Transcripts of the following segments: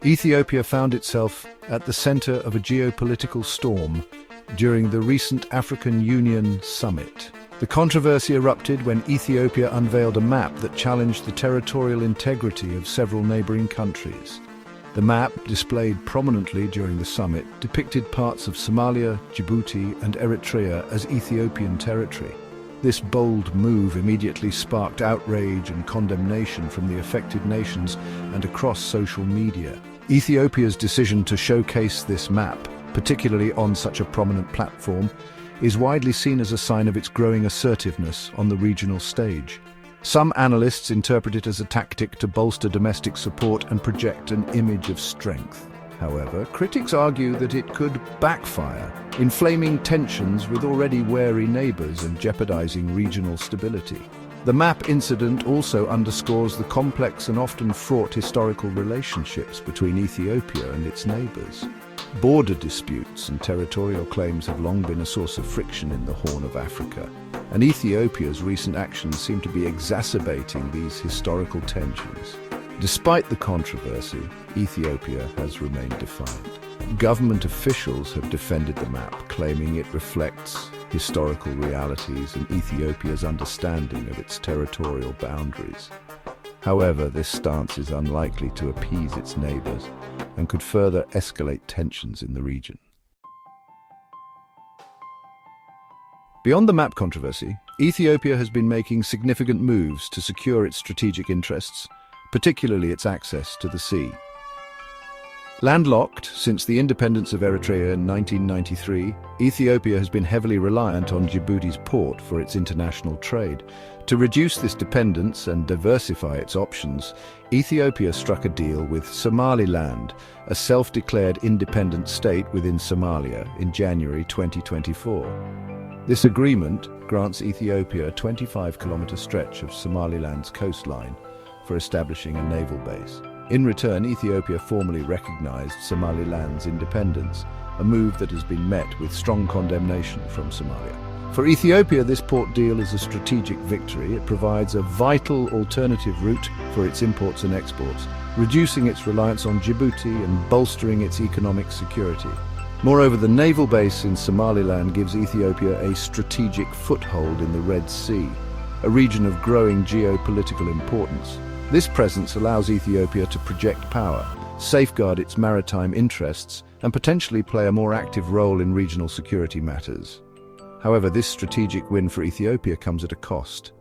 Ethiopia found itself at the center of a geopolitical storm during the recent African Union summit. The controversy erupted when Ethiopia unveiled a map that challenged the territorial integrity of several neighboring countries. The map, displayed prominently during the summit, depicted parts of Somalia, Djibouti, and Eritrea as Ethiopian territory. This bold move immediately sparked outrage and condemnation from the affected nations and across social media. Ethiopia's decision to showcase this map, particularly on such a prominent platform, is widely seen as a sign of its growing assertiveness on the regional stage. Some analysts interpret it as a tactic to bolster domestic support and project an image of strength. However, critics argue that it could backfire, inflaming tensions with already wary neighbors and jeopardizing regional stability. The map incident also underscores the complex and often fraught historical relationships between Ethiopia and its neighbors. Border disputes and territorial claims have long been a source of friction in the Horn of Africa, and Ethiopia's recent actions seem to be exacerbating these historical tensions. Despite the controversy, Ethiopia has remained defiant. Government officials have defended the map, claiming it reflects historical realities and Ethiopia's understanding of its territorial boundaries. However, this stance is unlikely to appease its neighbors and could further escalate tensions in the region. Beyond the map controversy, Ethiopia has been making significant moves to secure its strategic interests, particularly its access to the sea. Landlocked since the independence of Eritrea in 1993, Ethiopia has been heavily reliant on Djibouti's port for its international trade. To reduce this dependence and diversify its options, Ethiopia struck a deal with Somaliland, a self-declared independent state within Somalia, in January 2024. This agreement grants Ethiopia a 25-kilometer stretch of Somaliland's coastline for establishing a naval base. In return, Ethiopia formally recognized Somaliland's independence, a move that has been met with strong condemnation from Somalia. For Ethiopia, this port deal is a strategic victory. It provides a vital alternative route for its imports and exports, reducing its reliance on Djibouti and bolstering its economic security. Moreover, the naval base in Somaliland gives Ethiopia a strategic foothold in the Red Sea, a region of growing geopolitical importance. This presence allows Ethiopia to project power, safeguard its maritime interests, and potentially play a more active role in regional security matters. However, this strategic win for Ethiopia comes at a cost.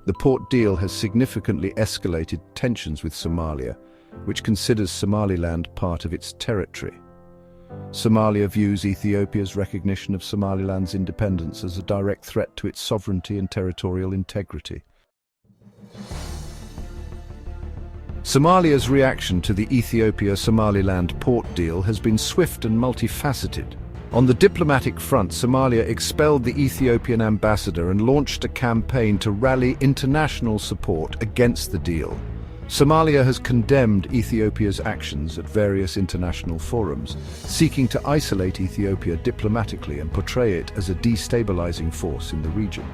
The port deal has significantly escalated tensions with Somalia, which considers Somaliland part of its territory. Somalia views Ethiopia's recognition of Somaliland's independence as a direct threat to its sovereignty and territorial integrity. Somalia's reaction to the Ethiopia-Somaliland port deal has been swift and multifaceted. On the diplomatic front, Somalia expelled the Ethiopian ambassador and launched a campaign to rally international support against the deal. Somalia has condemned Ethiopia's actions at various international forums, seeking to isolate Ethiopia diplomatically and portray it as a destabilizing force in the region.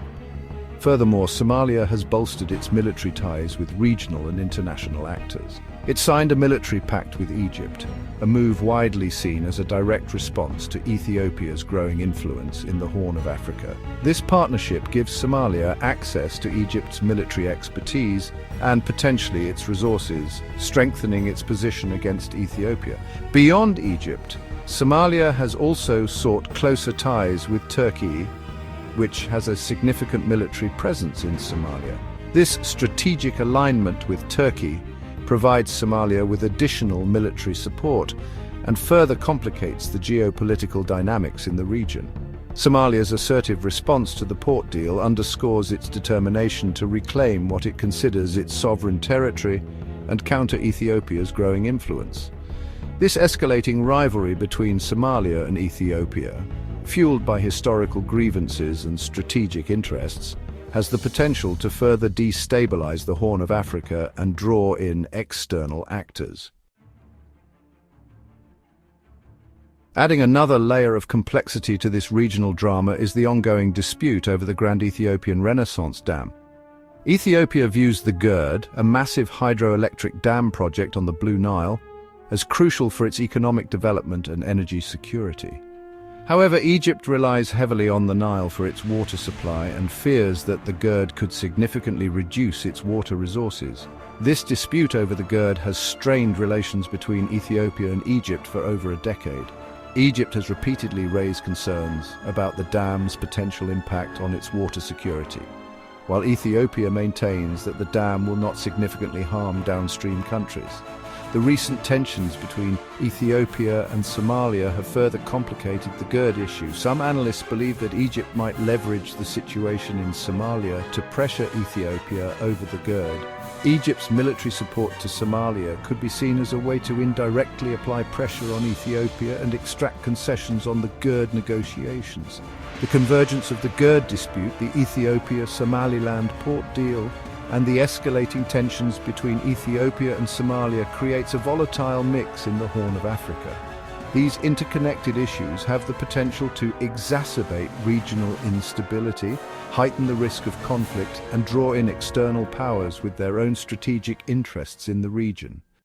Furthermore, Somalia has bolstered its military ties with regional and international actors. It signed a military pact with Egypt, a move widely seen as a direct response to Ethiopia's growing influence in the Horn of Africa. This partnership gives Somalia access to Egypt's military expertise and potentially its resources, strengthening its position against Ethiopia. Beyond Egypt, Somalia has also sought closer ties with Turkey, which has a significant military presence in Somalia. This strategic alignment with Turkey provides Somalia with additional military support and further complicates the geopolitical dynamics in the region. Somalia's assertive response to the port deal underscores its determination to reclaim what it considers its sovereign territory and counter Ethiopia's growing influence. This escalating rivalry between Somalia and Ethiopia, fueled by historical grievances and strategic interests, has the potential to further destabilize the Horn of Africa and draw in external actors. Adding another layer of complexity to this regional drama is the ongoing dispute over the Grand Ethiopian Renaissance Dam. Ethiopia views the GERD, a massive hydroelectric dam project on the Blue Nile, as crucial for its economic development and energy security. However, Egypt relies heavily on the Nile for its water supply and fears that the GERD could significantly reduce its water resources. This dispute over the GERD has strained relations between Ethiopia and Egypt for over a decade. Egypt has repeatedly raised concerns about the dam's potential impact on its water security, while Ethiopia maintains that the dam will not significantly harm downstream countries. The recent tensions between Ethiopia and Somalia have further complicated the GERD issue. Some analysts believe that Egypt might leverage the situation in Somalia to pressure Ethiopia over the GERD. Egypt's military support to Somalia could be seen as a way to indirectly apply pressure on Ethiopia and extract concessions on the GERD negotiations. The convergence of the GERD dispute, the Ethiopia-Somaliland port deal, and the escalating tensions between Ethiopia and Somalia creates a volatile mix in the Horn of Africa. These interconnected issues have the potential to exacerbate regional instability, heighten the risk of conflict, and draw in external powers with their own strategic interests in the region.